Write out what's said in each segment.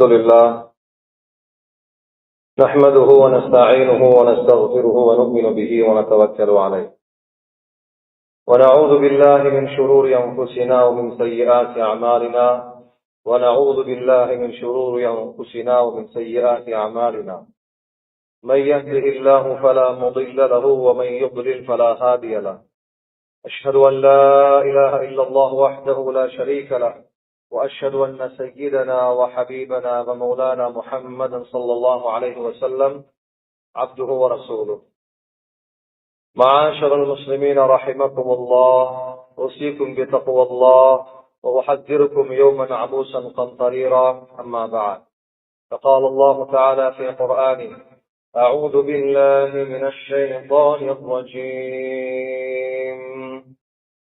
الحمد لله نحمده ونستعينه ونستغفره ونؤمن به ونتوكل عليه ونعوذ بالله من شرور أنفسنا ومن سيئات أعمالنا من يهده الله فلا مضل له ومن يضلل فلا هادي له أشهد أن لا إله إلا الله وحده لا شريك له وأشهد أن سيدنا وحبيبنا ومولانا محمدا صلى الله عليه وسلم عبده ورسوله. معاشر المسلمين رحمكم الله، أوصيكم بتقوى الله وأحذركم يوما عبوسا قمطريرا. أما بعد، فقال الله تعالى في قرآنه: أعوذ بالله من الشيطان الرجيم.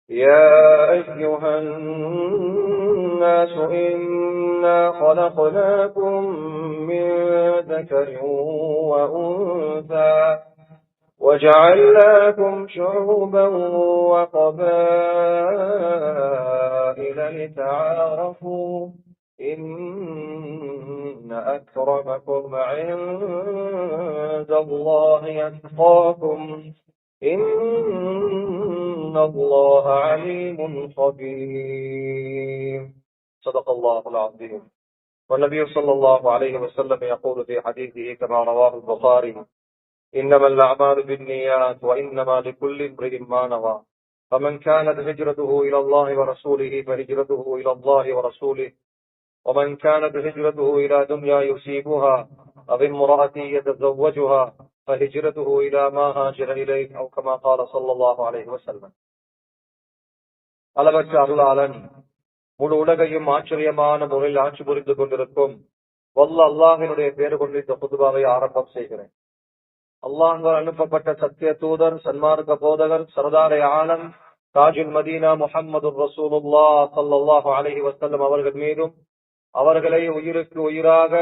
يا أيها الناس إنا خلقناكم من ذكر وأنثى وجعلناكم شعوبا وقبائل لتعارفوا إن أكرمكم عند الله يتقاكم إن الله عليم خبير. صدق الله العظيم. والنبي صلى الله عليه وسلم يقول في حديثه كما رواه البخاري: إنما الأعمال بالنيات وإنما لكل امرئ ما نوى، فمن كانت هجرته إلى الله ورسوله فهجرته إلى الله ورسوله، ومن كانت هجرته إلى دنيا يصيبها أو امرأة يتزوجها فهجرته إلى ما هاجر إليه، أو كما قال صلى الله عليه وسلم. அளவற்ற அருளாளன் முழு உலகையும் ஆச்சரியமான முறையில் ஆட்சி புரிந்து கொண்டிருக்கும் வல்ல அல்லாஹினுடைய பேரு கொண்டு இந்த குதுபாவை ஆரம்பம் செய்கிறேன். அல்லாஹ்வால் அனுப்பப்பட்ட சத்திய தூதர், சன்மார்க்க போதகர், சர்தாரே ஆலம், தாஜுல் மதீனா முஹம்மது ரசூலுல்லாஹ் ஸல்லல்லாஹு அலைஹி வஸல்லம் அவர்கள் மீதும், அவர்களை உயிருக்கு உயிராக,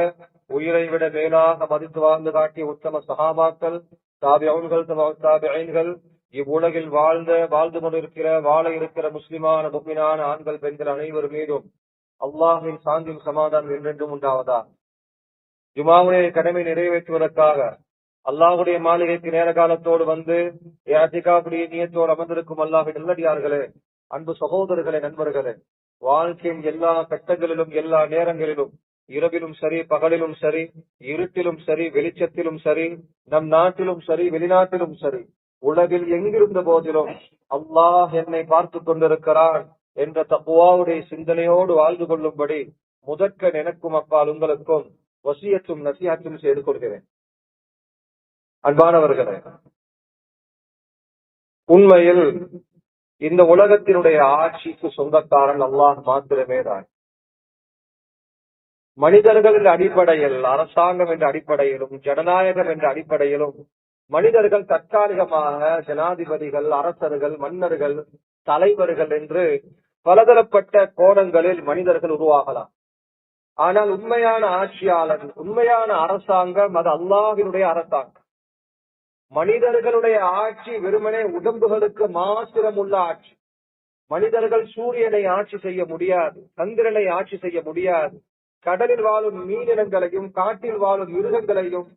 உயிரை விட மேலாக மதித்து வாழ்ந்து காட்டிய உத்தம சஹாபாக்கள், தாபிஊன்கள், தாபிஈன்கள், இவ்வுலகில் வாழ்ந்து கொண்டிருக்கிற, வாழ இருக்கிற முஸ்லிமான முஃமினான ஆண்கள், பெண்கள் அனைவர் மீதும் அல்லாஹ்வின் சாந்தியும் சமாதானம் என்றென்றும் உண்டாவதா. ஜுமாவுடைய கடமை நிறைவேற்றுவதற்காக அல்லாஹ்வுடைய மாளிகைக்கு நேர காலத்தோடு வந்து இஅ்திகாஃபுடைய நியத்தோடு அமர்ந்திருக்கும் அல்லாஹ்வின் நல்லடியார்களே, அன்பு சகோதரர்களே, நண்பர்களே, வாழ்க்கையின் எல்லா கட்டங்களிலும், எல்லா நேரங்களிலும், இரவிலும் சரி, பகலிலும் சரி, இருட்டிலும் சரி, வெளிச்சத்திலும் சரி, நம் நாட்டிலும் சரி, வெளிநாட்டிலும் சரி, உலகில் எங்கிருந்த போதிலும் அல்லாஹ் என்னை பார்த்து கொண்டிருக்கிறான் என்ற தக்வாவுடைய சிந்தனையோடு வாழ்ந்து கொள்ளும்படி முதற்கண் எனக்கும் அப்பால் உங்களுக்கும் வசியத்தும் நசிஹத்தும் செய்து கொள்கிறேன். அன்பானவர்களே, உண்மையில் இந்த உலகத்தினுடைய ஆட்சிக்கு சொந்தக்காரன் அல்லாஹ் மாத்திரமே தான். மனிதர்கள் என்ற அடிப்படையில், அரசாங்கம் என்ற அடிப்படையிலும், ஜனநாயகம் என்ற அடிப்படையிலும் மனிதர்கள் தற்காலிகமாக ஜனாதிபதிகள், அரசர்கள், மன்னர்கள், தலைவர்கள் என்று பலதரப்பட்ட கோணங்களில் மனிதர்கள் உருவாகலாம். ஆனால் உண்மையான ஆட்சியாளர், உண்மையான அரசாங்கம் அது அல்லாஹ்வினுடைய அரசாங்கம். மனிதர்களுடைய ஆட்சி வெறுமனே உடம்புகளுக்கு மாத்திரம் உள்ள ஆட்சி. மனிதர்கள் சூரியனை ஆட்சி செய்ய முடியாது, சந்திரனை ஆட்சி செய்ய முடியாது, கடலில் வாழும் மீனினங்களையும், காட்டில் வாழும் மிருகங்களையும்,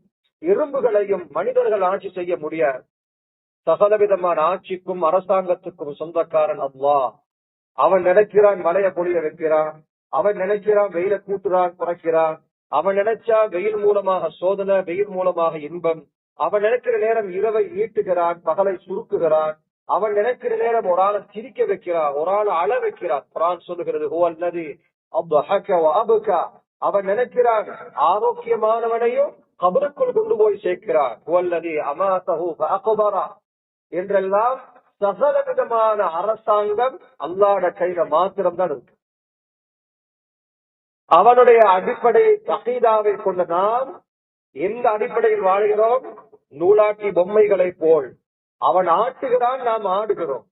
எறும்புகளையும் மனிதர்கள் ஆட்சி செய்ய முடியாது. சகலவிதமான ஆட்சிக்கும் அரசாங்கத்துக்கும் சொந்தக்காரன் அல்லாஹ். அவன் நினைக்கிறான் மழைய பொழிய வைக்கிறான், அவன் நினைக்கிறான் வெயில கூட்டுறான், குறைக்கிறான், அவன் நினைச்சா வெயில் மூலமாக சோதனை, வெயில் மூலமாக இன்பம், அவன் நினைக்கிற நேரம் இரவை நீட்டுகிறான், பகலை சுருக்குகிறான், அவன் நினைக்கிற நேரம் ஒரு ஆளை சிரிக்க வைக்கிறான், ஒரு ஆளை அழ வைக்கிறான். குர்ஆன் சொல்லுகிறது, ஹுவல்லதி அத்ஹக வ அப்கா. அவன் நினைக்கிறான் ஆரோக்கியமானவனையும் கபருக்குள் கொண்டு போய் சேர்க்கிறான். ஹுவல்லதி அமாதஹு ஃபஅக்பரா என்றெல்லாம் சகல விதமான அரசாங்கம் அல்லாஹ்வுடைய கையில மாத்திரம் தான் இருக்கு. அவனுடைய அடிப்படை அகீதாவை கொண்ட நாம் எந்த அடிப்படையில் வாழ்கிறோம்? நூலாட்டி பொம்மைகளை போல் அவன் ஆட்டுகிறான், நாம் ஆடுகிறோம்.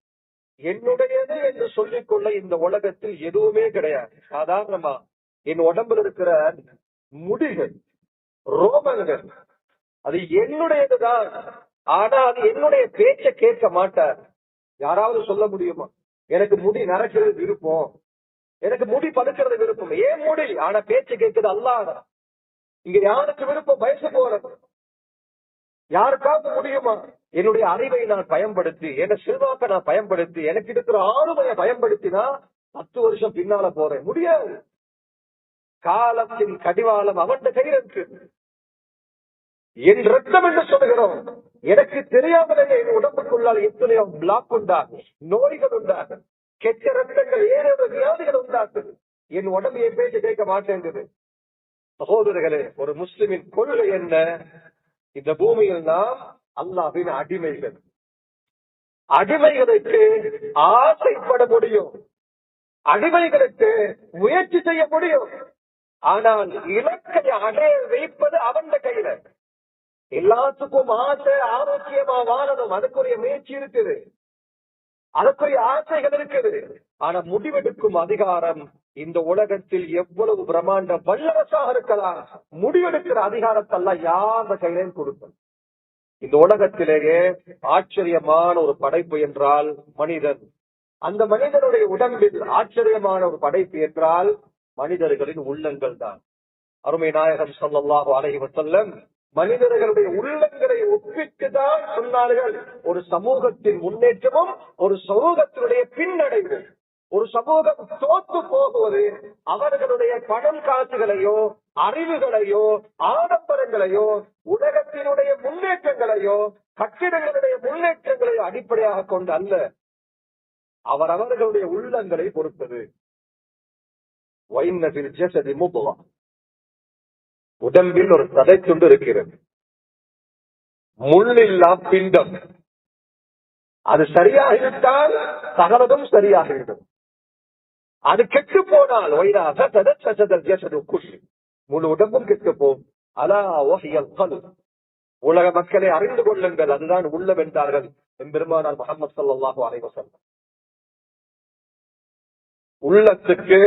என்னுடையது என்று சொல்லிக்கொள்ள இந்த உலகத்தில் எதுவுமே கிடையாது. சாதாரணமா என் உடம்புல இருக்கிற முடிகள், ரோமங்கள், அது என்னுடையதுதான். ஆனா அது என்னுடைய பேச்ச கேட்க மாட்டார். யாராவது சொல்ல முடியுமா? எனக்கு முடி நரைக்கிறது விருப்பம், எனக்கு முடி படுக்கிறது விருப்பம், ஏன் முடி, ஆனா பேச்சு கேட்குது அல்லாஹ். இங்க யாருக்கு விருப்பம் வயசு போறது? யாருக்காவது முடியுமா? என்னுடைய அறிவை நான் பயன்படுத்தி, என் செல்வாக்க நான் பயன்படுத்தி, எனக்கு இருக்கிற ஆளுமையை பயன்படுத்தினா 10 வருஷம் பின்னால போறேன். முடியாது. காலத்தின் கடிவாளம் அவன் கையில் இருக்கு. என் ரத்தம் என்று சொல்லுகிறோம். எனக்கு தெரியாமலேயே என் உடம்புக்குள்ளால் எத்தனையோ பிளாக் உண்டாகும், நோய்கள் உண்டாகும், கெட்ட ரத்தங்கள், ஏதேதோ வியாதிகள் உண்டாக்குது. என் உடம்பு என் பேச்சு கேட்க மாட்டேங்குது. சகோதரர்களே, ஒரு முஸ்லிமின் கொள்கை என்ன? இந்த பூமியில் நாம் அல்லாஹ்வின் அடிமைகள். அடிமைகளுக்கு ஆசைப்பட முடியும், அடிமைகளுக்கு முயற்சி செய்ய முடியும். ஆனால் இலக்கை அடைய வைப்பது அவன் கையில. எல்லாத்துக்கும் ஆசை, ஆரோக்கியமா வாழணும், அதுக்குரிய முயற்சி இருக்குது, அதுக்குரிய ஆசைகள் இருக்குது. ஆனா முடிவெடுக்கும் அதிகாரம் இந்த உலகத்தில் எவ்வளவு பிரம்மாண்ட வல்லரசாக இருக்கலாம், முடிவெடுக்கிற அதிகாரத்தெல்லாம் யார் கையிலும் கொடுக்கும். இந்த உலகத்திலேயே ஆச்சரியமான ஒரு படைப்பு என்றால் மனிதன். அந்த மனிதனுடைய உடம்பில் ஆச்சரியமான ஒரு படைப்பு என்றால் மனிதர்களின் உள்ளங்கள் தான். அருமை நாயகம் ஸல்லல்லாஹு அலைஹி வஸல்லம் மனிதர்களுடைய உள்ளங்களை ஒப்பிட்டுதான் சொன்னார்கள், ஒரு சமூகத்தின் முன்னேற்றமும் ஒரு சமூகத்தினுடைய பின்னடைவும். ஒரு சமூகம் தோத்து போகுவது அவர்களுடைய பணம் காசுகளையோ, அறிவுகளையோ, ஆடம்பரங்களையோ, உலகத்தினுடைய முன்னேற்றங்களையோ, கட்டிடங்களுடைய முன்னேற்றங்களையோ அடிப்படையாக கொண்டு அல்ல, அவரவர்களுடைய உள்ளங்களை பொறுத்தது. உடம்பில் ஒரு சதை துண்டு இருக்கிறது, முள்ளில்லா பிண்டம். அது சரியாகிவிட்டால் சகலதும் சரியாகிவிடும். அது கெட்டு போனால் முழு உடம்பும் கெட்டு போகும். உலக மக்களை அறிந்து கொள்ளுங்கள், அதுதான் உள்ளம் என்றார்கள் பெருமானார் முஹம்மது ஸல்லல்லாஹு அலைஹி வஸல்லம். உள்ளத்துக்கு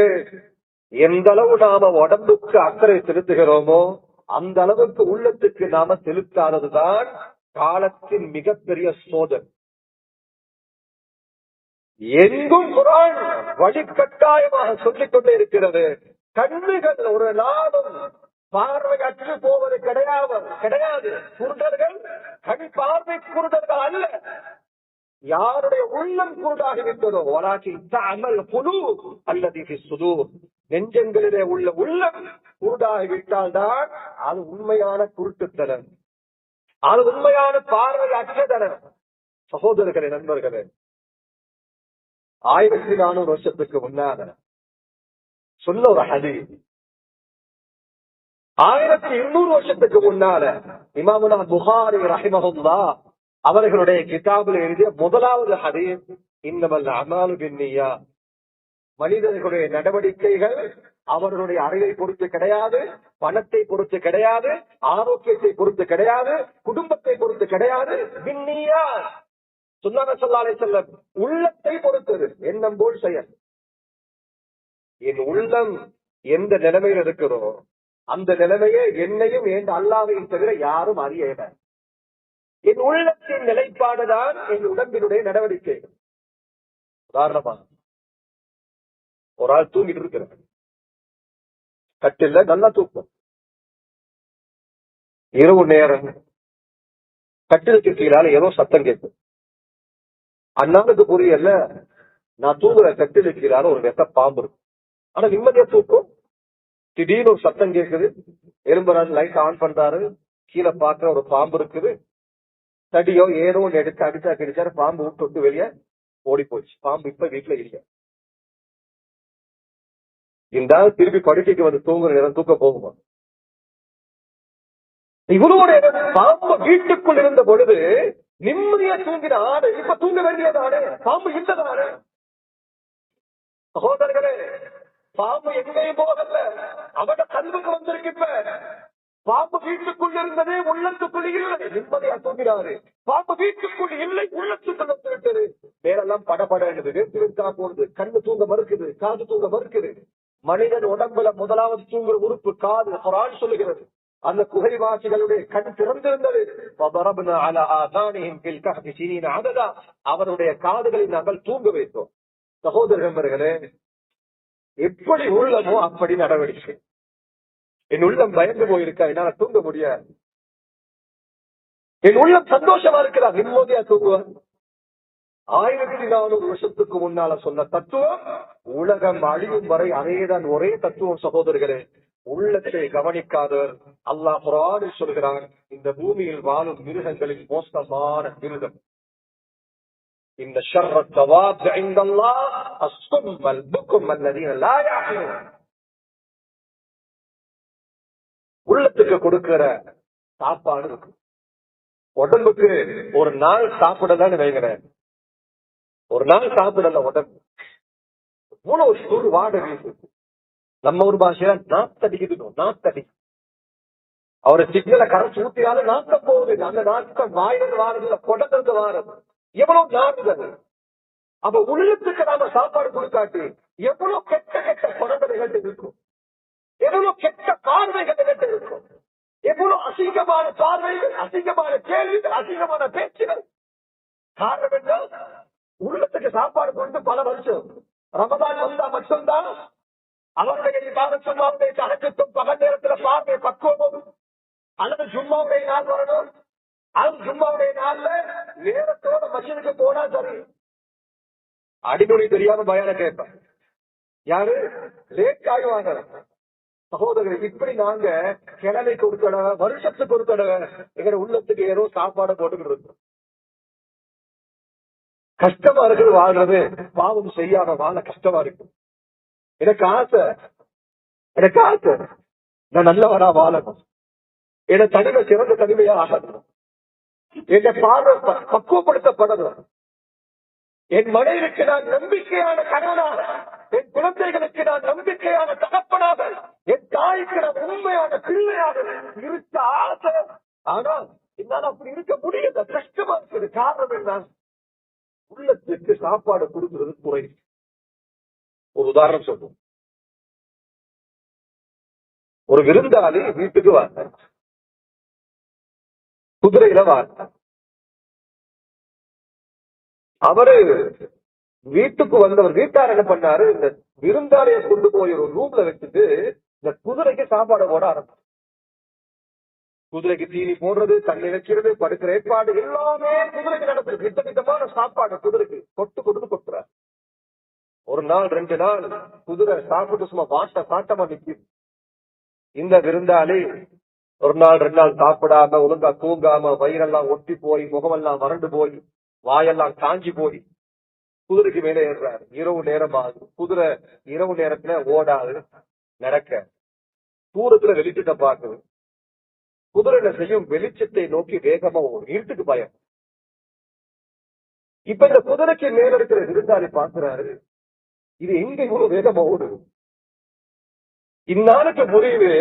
எந்த அளவு நாம உடம்புக்கு அக்கறை செலுத்துகிறோமோ அந்த அளவுக்கு உள்ளத்துக்கு நாம செலுத்தாததுதான் காலத்தின் மிகப்பெரிய சோதனை. எங்கும் குர்ஆன் வழிகட்டாயமாக சொல்லிக் கொண்டே இருக்கிறது, கண்ணுகள் ஒரு நாளும் பார்வை அற்று போவது கிடையாது. குருடர்கள் கண் பார்வை குருடர்கள் அல்ல. யாருடைய உள்ளம் குருடாகிவிட்டதோ அல்லது நெஞ்சங்களிலே உள்ள உள்ளம் குருடாகிவிட்டால் தான் அது உண்மையான குருட்டுத்தனம், அது உண்மையான பார்வை அற்றதனம். சகோதரர்களே, நண்பர்களே, 1400 வருஷத்துக்கு முன்னால சொன்ன ஒரு ஹதீஸ், 1200 வருஷத்துக்கு முன்னால இமாமுனா புகாரி ரஹிமஹுல்லாஹ் அவர்களுடைய கிதாபில் எழுதிய முதலாவது ஹதீஸ், இன்னமல் அமாலு பின்னியா. மனிதர்களுடைய நடவடிக்கைகள் அவர்களுடைய அறிவை பொறுத்து கிடையாது, பணத்தை பொறுத்து கிடையாது, ஆரோக்கியத்தை பொறுத்து கிடையாது, குடும்பத்தை பொறுத்து கிடையாது. பின்னியா சொன்னாங்க ஸல்லல்லாஹு அலைஹி வஸல்லம், உள்ளத்தை பொறுத்தது, எண்ணம் போல் செயல். என் உள்ளம் எந்த நிலைமையில் இருக்கிறோ அந்த நிலைமையை என்னையும் என் அல்லாஹ்வையும் தவிர யாரும் அறியல. என் உள்ளத்தின் நிலைப்பாடுதான் என் உடம்பினுடைய நடவடிக்கை. உதாரணமா, ஒரு ஆள் தூங்கிட்டு இருக்கிறார், கட்டில நல்லா தூக்கம், இரவு நேரம் கட்டிலுக்கு கீழால ஏதோ சத்தம் கேட்கும். அண்ணாவுக்கு புரியல, நான் தூங்குற கட்டிலுக்கு கீழால ஒரு வெத்த பாம்பு இருக்கு, ஆனா நிம்மதியா தூக்கம். திடீர்னு ஒரு சத்தம் கேட்குது, எலும்புறாரு, லைட் ஆன் பண்றாரு, கீழே பார்க்க ஒரு பாம்பு இருக்குது. தடியோ ஏதோ ஒன்று எடுத்து அடிச்சா கிடைச்சாரு, பாம்பு விட்டு வெளியே ஓடி போச்சு. பாம்பு இப்ப வீட்டுல இல்ல. இந்த திருப்பி படுக்கைக்கு வந்து தூங்குற நேரம் தூக்க போகுமா? இவருடைய பாம்பு வீட்டுக்குள் இருந்த பொழுது நிம்மதியா தூங்கின ஆடு இப்ப தூங்க வேண்டியதானே, பாம்பு இல்லதானே? சகோதரர்களே, பாம்பு எங்கேயும் போகல, அவட கல்விக்கு வந்திருக்கு. இப்ப பாம்பு வீட்டுக்குள் இருந்ததே, உள்ளத்துக்குள் இல்லை, நிம்மதியா தூங்கினாரு. பாம்பு வீட்டுக்குள் இல்லை, உள்ளத்துக்குள் வந்து விட்டது. வேறெல்லாம் படபட வேர்த்திருக்கா போகுது, கண்ணு தூங்க மறுக்குது, காது தூங்க மறுக்குது. மனிதன் உடம்புல முதலாவது தூங்குற உறுப்பு காது. குர்ஆன் சொல்லுகிறது, அந்த குகைவாசிகளுடைய கண் திறந்திருந்தது. அவருடைய காதுகளை நாங்கள் தூங்க வைத்தோம். சகோதரர்களே, எப்படி உள்ளமோ அப்படி நடவடிக்கை. என் உள்ளம் பயந்து போயிருக்கா, என்னால தூங்க முடியாது. என் உள்ளம் சந்தோஷமா இருக்கிறா, நிம்மதியா தூங்குவேன். 1400 வருஷத்துக்கு முன்னால சொன்ன தத்துவம் உலகம் அழியும் வரை அதேதான் ஒரே தத்துவம். சகோதரர்களே, உள்ளத்தை கவனிக்காதவர் அல்லாஹ் குர்ஆனில் சொல்கிறான், இந்த பூமியில் வாழும் மிருகங்களில் மோசமான மிருகம் இந்த ஷர்ர தவாப் இன்தல்லாஹ் அஸ்ஸும்மல் புக்கும் அல்லதீன லா யஅகிலூன். உள்ளத்துக்கு கொடுக்கிற சாப்பாடு இருக்கு, உடம்புக்கு ஒரு நாள் சாப்பிடலான்னு வைக்கிறேன், ஒரு நாள் சாப்பிடல உடம்பு இவ்வளவு சூடு வாட வீசு. நம்ம ஒரு பாஷையில நாத்தடிக்குது, நாத்தடி. அவரை சிக்னலை கரைச்சு ஊத்தினாலும் நாட்டம் போகுது, அந்த நாட்டம் வாயிலிருந்து வாரதுல கொடத்திலிருந்து வாரது, எவ்வளவு நாடுதல். அப்ப உள்ளத்துக்கு நாம சாப்பாடு கொடுக்காட்டி எவ்வளவு கெட்ட கெட்ட குணங்கள் இருக்கும், எவ்வளவு கெட்ட பார்வைகள் இருக்கும், எவ்வளவு அசிங்கமான பார்வைகள், அசிங்கமான கேள்விகள், அசிங்கமான பேச்சுகள். காரணம் என்ன? உள்ளத்துக்கு சாப்பாடு கொடுத்து பல வருஷம். ரமதான் வந்தா மட்டும்தான் அவருடைய சும்மாவுடைய தனக்குத்தும் பகல் நேரத்துல பார்வை பக்குவமும், அல்லது ஜும்மாவுடைய நாள் வரணும், அது ஜும்மாவுடைய நாள்ல நேரத்தோட மஷனுக்கு போனா சரி. அடிமொழி தெரியாம பயான கேட்பேன், யாரு லேட் ஆகுவாங்க. சகோதரர்கள், இப்படி நாங்க கிழமைக்கு ஒரு தடவை, வருஷத்துக்கு ஒரு தடவை எங்க உள்ளத்துக்கு ஏதோ சாப்பாடு போட்டுக்கிட்டு இருக்கோம். கஷ்டமா இருக்குது வாழ்றது, பாவம் செய்யாம வாழ கஷ்டமா இருக்கு. எனக்கு ஆசை, எனக்கு ஆசை நான் நல்லவரா வாழணும், என் தனிமை சிறந்த தனிமையா ஆகணும், என் பார்வை பக்குவப்படுத்தப்படணும், என் மனைவிக்கு நான் நம்பிக்கையான கணவனாக, என் குழந்தைகளுக்கு நான் நம்பிக்கையான தகப்பனாக, என் தாய்க்கு நான் உண்மையான பிள்ளையாக இருக்க ஆசை. ஆனால் என்னால் அப்படி இருக்க முடியல, கஷ்டமா இருக்குது. காரணம் என்ன? உள்ளத்துக்கு சாப்பாடு கொடுக்கிறது குறை. ஒரு உதாரணம் சொல்லுவோம். ஒரு விருந்தாளி வீட்டுக்கு வாங்க, குதிரையில வாங்க. அவரு வீட்டுக்கு வந்தவர் வீட்டார் என்ன பண்ணாரு, இந்த விருந்தாளியை கொண்டு போய் ஒரு ரூம்ல வச்சுட்டு இந்த குதிரைக்கு சாப்பாடு போட ஆரம்பிச்சு. குதிரைக்கு தீனி போடுறது, தண்ணி வைக்கிறது, படுக்கிற ஏற்பாடு எல்லாமே குதிரைக்கு நடக்குது. விதவிதமான சாப்பாடு குதிரைக்கு கொட்டு கொடுத்து கொட்டுறாரு. ஒரு நாள் 2 நாள் குதிரை சாப்பிட்டு சும்மா சாட்டமா நிக்குது. இந்த விருந்தாளி ஒரு நாள் 2 நாள் சாப்பிடாம, ஒழுங்கா தூங்காம, வயிறெல்லாம் ஒட்டி போய், முகமெல்லாம் வறண்டு போய், வாயெல்லாம் காஞ்சி போய் குதிரைக்கு மேலே ஏறுறாரு. இரவு நேரம் ஆகுது. குதிரை இரவு நேரத்துல ஓடாது, நடக்க தூரத்துல வெளிச்சத்தை பார்க்குது. குதிரை என்ன செய்யும்? வெளிச்சத்தை நோக்கி வேகமா ஓடும். இருட்டுக்கு பயம். இப்ப இந்த குதிரைக்கு மேல இருக்கிற விருந்தாளி பார்க்கிறாரு, இது எங்க இவ்வளவு வேகமா ஓடுது? இந்நாளுக்கு முடிவு,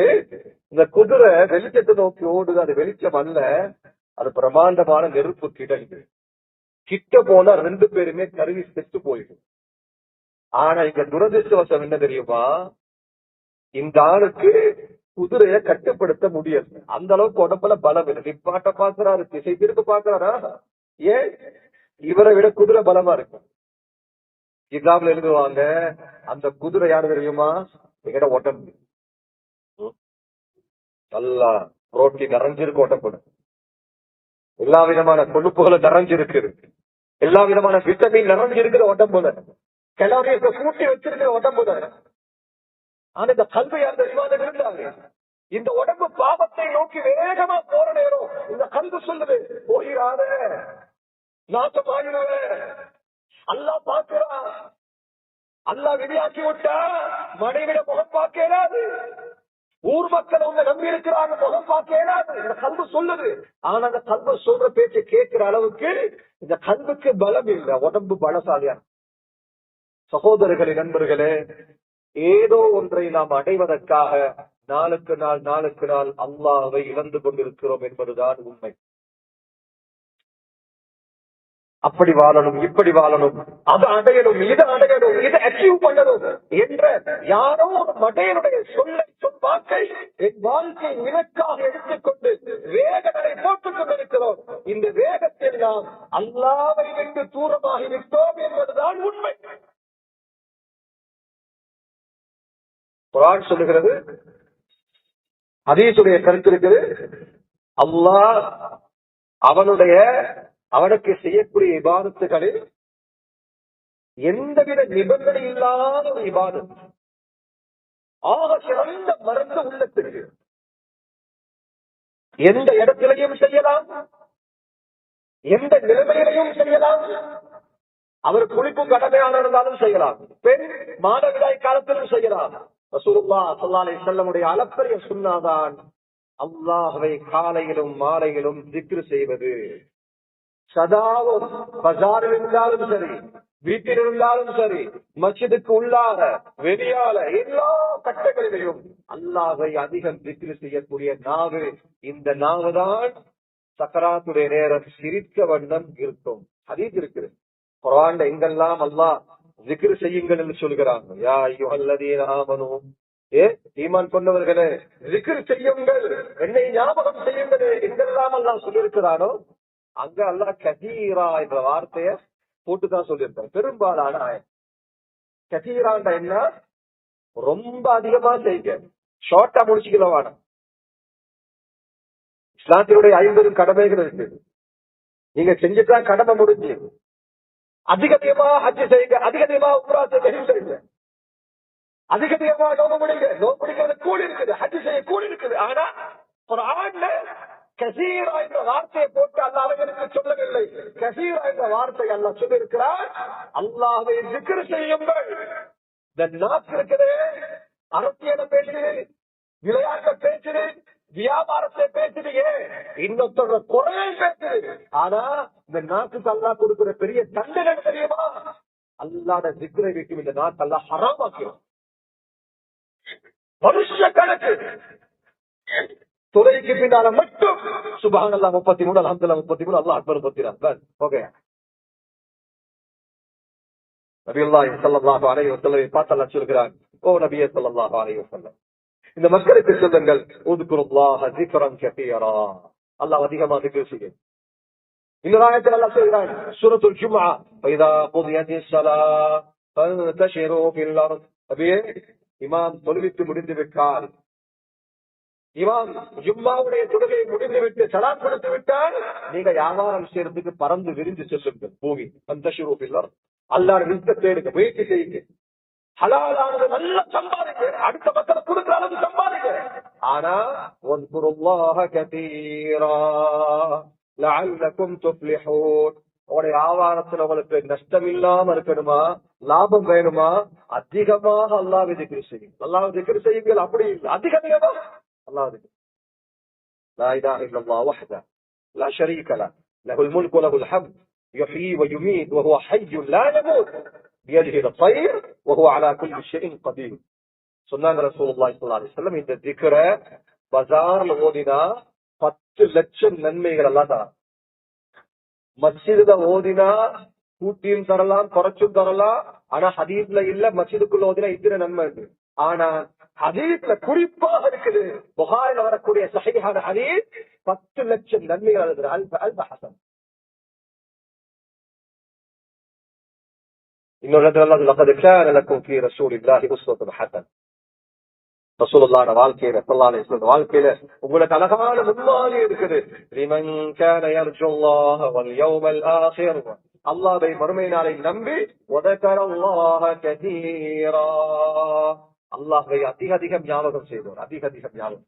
இந்த குதிரை வெளிச்சத்தை நோக்கி ஓடுது. அது வெளிச்சம் அல்ல, அது பிரமாண்டமான நெருப்பு கிடங்கு. கிட்ட போனா 2 பேருமே கருவி செத்து போயிடும். ஆனா இங்க துரதிருஷ்டவசம் என்ன தெரியுமா? இந்த ஆளுக்கு குதிரையை கட்டுப்படுத்த முடியாது. அந்த அளவுக்கு உடம்புல பலம் இல்லை. நிப்பாட்ட பாக்குறாரு, திசை திரும்ப பாக்குறாரா? ஏன்? இவரை விட குதிரை பலமா இருக்கு. கிதாப்ல எழுதுவாங்க, அந்த குதிரை யாரு தெரியுமா? எங்கட உடம்பு நல்லா புரோட்டீன் நிறைஞ்சிருக்கு, உடம்புல எல்லா விதமான கொழுப்புகளும் நிறைஞ்சிருக்கு, எல்லா விதமான விட்டமின் நிறைஞ்சிருக்கிற உடம்புல, கலோரியை கூட்டி வச்சிருக்கிற உடம்புல. ஆனா இந்த கல்வி அந்த விவாதம் இருந்தாங்க. இந்த உடம்பு பாவத்தை நோக்கி வேகமா போற நேரம் இந்த கல்வி சொல்லுது, போயிடாத, நாசமாயிடாத, அல்லா பார்க்கிறா, அல்லா விதியாக்கி விட்டா மனைவிட முகம் பார்க்க இயலாது, ஊர் மக்கள் உங்க நம்பி இருக்கிறாங்க, முகம் பார்க்க இயலாது, இந்த கல்வி சொல்லுது. ஆனா அந்த கல்வி சொல்ற பேச்சை கேட்கிற அளவுக்கு இந்த கல்விக்கு பலம் இல்லை, உடம்பு பலசாலியா. சகோதரர்களே, நண்பர்களே, ஏதோ ஒன்றை நாம் அடைவதற்காக நாளுக்கு நாள் அல்லாஹ்வை இழந்து கொண்டிருக்கிறோம் என்பதுதான் உண்மை. அப்படி வாழணும், இப்படி வாழணும், அதை அடையணும், இதை அடையணும், இதை அச்சீவ் பண்ணணும் என்ற யாரோ மடையனுடைய சொல்லை சொற்பாக்கை என் வாழ்க்கை இலக்காக எடுத்துக்கொண்டு வேகத்தை போட்டுக் கொண்டிருக்கிறோம். இந்த வேகத்தில் நாம் அல்லாஹ்வை விட்டு தூரமாகி விட்டோம் என்பதுதான் உண்மை. குர்ஆன் சொல்லுகிறது, ஹதீஸுடைய கருத்து இருக்குது, அல்லாஹ் அவனுக்கு செய்யக்கூடிய இபாதத்துகளில் எந்தவித நிபந்தனை இல்லாத ஒரு இபாதத், ஆக சிறந்த மருந்து உள்ளத்துக்கு. எந்த இடத்திலையும் செய்யலாம், எந்த நிலைமையிலையும் செய்யலாம். அவர் குளிப்பு கடமையாக இருந்தாலும் செய்யலாம், பெண் மாதவிடாய் காலத்திலும் செய்யலாம். ரசூலுல்லாஹ் ஸல்லல்லாஹு அலைஹி வஸல்லமுடைய அளப்பரிய சுன்னாதான் அல்லாஹ்வை காலையிலும் மாலையிலும் திக்ர் செய்வது. சதாவும் பஜாரில் இருந்தாலும் சரி, வீட்டில் இருந்தாலும் சரி, மஸ்ஜிதுக்கு உள்ளாக வெளியால எல்லா கட்டங்களிலும் அல்லாஹ்வை அதிகம் திக்ர் செய்யக்கூடிய நாவு. இந்த நாவுதான் சக்கராத்துடைய நேரம் சிரிக்க வண்ணம் இருக்கும். ஹதீஸ் இருக்குது, குர்ஆன்ல எங்கெல்லாம் அல்லாஹ் திக்ர் செய்யுங்கள் என்று சொல்கிறாங்க. யா அய்யுஹல்லதீன ஆமனூ, ஈமான் கொண்டவர்களே திக்ர் செய்யுங்கள், என்னை ஞாபகம் செய்யுங்கள் எங்கெல்லாம் அல்லாஹ் சொல்லியிருக்கிறானோ அங்க அல்லாஹ் கதீரா என்ற வார்த்தைய போட்டுதான் சொல்லியிருக்காங்க. பெரும்பாலான கதீராண்ட என்ன, ரொம்ப அதிகமா செய்யுங்க, ஷார்ட்டா முடிச்சுக்கலவான. இஸ்லாத்தினுடைய 50 கடமைகள் இருக்கு, நீங்க செஞ்சுட்டா கடமை முடிஞ்சு. அதிகமா ஹஜ் செய்யுங்க, அதிகமா உம்ரா செய்யுங்க, அதிகமா நோம்பு முடிங்க. நோம்பு முடிக்கிறது கூலி இருக்குது, ஹஜ் செய்ய கூலி இருக்குது. ஆனா குர்ஆன்ல கசீரா என்ற வார்த்தையை போட்டு அல்லாஹ் அவர்களுக்கு சொல்லவில்லை. கசீரா என்ற வார்த்தை அல்லாஹ் சொல்லியிருக்கிறார், அல்லாஹ்வை திக்ர் செய்யுங்கள். இந்த நாக்கு இருக்குது, அரசியலை பேசுது, விளையாட்டை பேசுது, வியாபாரத்தை பேசுது, இன்னொருத்தர குறையை பேசுது. ஆனா இந்த நாட்டுக்கு அல்லாஹ் கொடுக்கிற பெரிய தண்டனை தெரியுமா? அல்லாஹ்வுடைய திக்ரை விட்டு இந்த நாட்டு அல்லாஹ் ஹராமாக்கிறோம். வருஷ கணக்கு துறைக்கு பின்னால மட்டும் சுப்ஹானல்லாஹ் 33, அல்ஹம்துலில்லாஹ் 33, அல்லாஹ் அக்பர் 33. ஓகே, நபியுல்லாஹி ஸல்லல்லாஹு அலைஹி வஸல்லம் பார்த்து அல்லாஹ் சொல்கிறார், ஓ நபியே ஸல்லல்லாஹு அலைஹி வஸல்லம், இந்த மக்களுக்கு சொல்லுங்கள், உத்குருல்லாஹ ஸிக்ரன் கஸீரா, அல்லாஹ் அதிகமா திக்ர் செய்யுங்க. இன்னொரு ஆயத்தில் அல்லாஹ் சொல்கிறான், சூரத்துல் ஜும்ஆ, ஃபைதா குதியத்திஸ் ஸலாத் ஃபன்தஷிரு ஃபில் அர்த். நபியே, இமாம் தொழுவித்து முடிந்து விட்டால், இமாம் ஜும்மாவுடைய தொழுகையை முடிந்துவிட்டு சலாம் கொடுத்து விட்டால், நீங்க வியாபாரம் செய்யறதுக்கு பறந்து விரிந்து செல்லுங்கள். பூமி ஃபன்தஷிரு ஃபில் அர்த், அல்லாஹ்வுடைய ரிஸ்கை தேடுங்க, முயற்சி செய்யுங்க. ஹலாலானது நல்லா சம்பாதிக்க, அடுத்த மக்கள் கொடுக்கிற அளவு சம்பாதிக்க. ஆனா வذ்குருல்லாஹ கதீரா லஅல்லகும் துஃப்லிஹூன், உங்களுடைய வியாபாரத்துல உங்களுக்கு நஷ்டம் இல்லாம இருக்கணுமா, லாபம் வேணுமா, அதிகமாக அல்லாஹ்வை திக்ர் செய்யுங்கள். அல்லாஹ்வை திக்ர் செய்யுங்கள். அப்படி இல்லை, அதிகமா அல்லாஹ் திக்ர். லா இலாஹ இல்லல்லாஹ் வஹ்தஹு லா ஷரீக லஹு லஹுல் முல்கு வலஹுல் ஹம்த் யுஹ்யீ வ யுமீத் வ ஹுவ ஹய்யுன் லா யமூத் பியதிஹி அல்-கைர் வ ஹுவ அலா குல்லி ஷைஇன் கதீர். சொன்னாங்க ரசூலுல்லாஹி ஸல்லல்லாஹு அலைஹி வஸல்லம், இந்த திக்ரை பஜார்ல ஓதினா 10 லட்சம் நன்மைகள் அல்லாஹ் தரான். மஸ்ஜிதுல ஓதினா கூட்டியும் தரலாம், குறைச்சும் தரலாம். ஆனா ஹதீஸ்ல இல்ல, மஸ்ஜிதுக்குள்ள ஓதினா இத்தனை நன்மை இருக்கு. ஆனா ஹதீஸ்ல குறிப்பாக இருக்குது, புகாரில வரக்கூடிய ஸஹீஹான ஹதீஸ் 10 லட்சம் நன்மைகள் இருக்குது. அல்ஃப ஹஸன். இன்னொரு இடத்துல லகத் கான லக்கும் ஃபீ ரசூலில்லாஹி உஸ்வத்துன் ஹஸன். ரசூலுல்லாஹ்வுடைய வாழ்க்கையில, ஸல்லல்லாஹு அலைஹி வஸல்லம் வாழ்க்கையில உங்களுக்கு அழகான முன்மாதிரி இருக்குது. லிமன் கான யர்ஜுல்லாஹ வல் யௌமல் ஆகிர், அல்லாஹ்வை மறுமை நாளை நம்பி வதகரல்லாஹ கதீரா, அல்லாஹ்வை அதிகம் ஞாபகம் செய்தோர், அதிகம் ஞாபகம்.